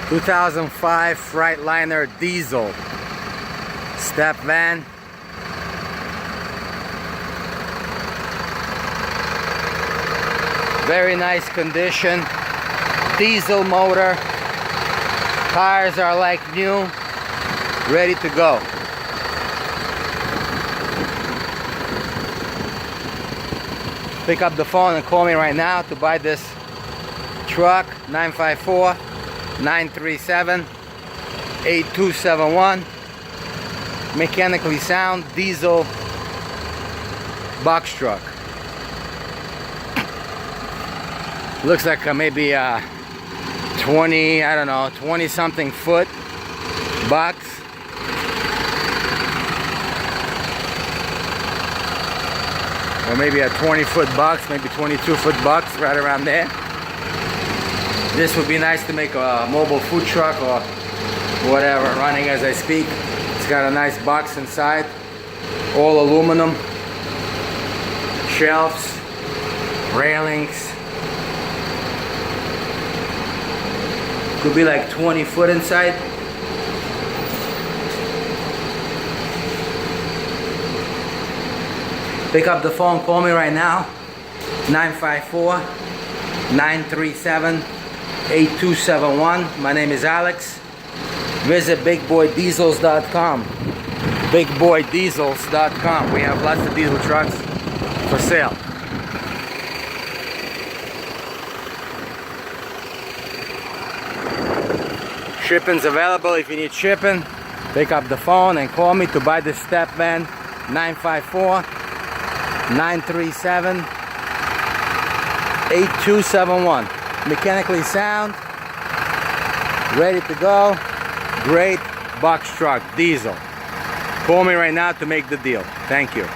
2005 Freightliner diesel step van. Very nice condition. Diesel motor. Tires are like new, ready to go. Pick up the phone and call me right now to buy this truck. 954-937-8271. Mechanically sound diesel box truck. Looks like maybe a 20, I don't know, 20 something foot box. Or maybe a 20-foot box, maybe 22-foot box, right around there. This would be nice to make a mobile food truck or whatever, running as I speak. It's got a nice box inside, all aluminum, shelves, railings. Could be like 20 foot inside. Pick up the phone, call me right now. 954-937-8271. My name is Alex. Visit bigboydiesels.com. bigboydiesels.com. We have lots of diesel trucks for sale. Shipping's available if you need shipping. Pick up the phone and call me to buy this step van. 954-937-8271. Mechanically sound, ready to go. Great box truck, diesel. Call me right now to make the deal. Thank you.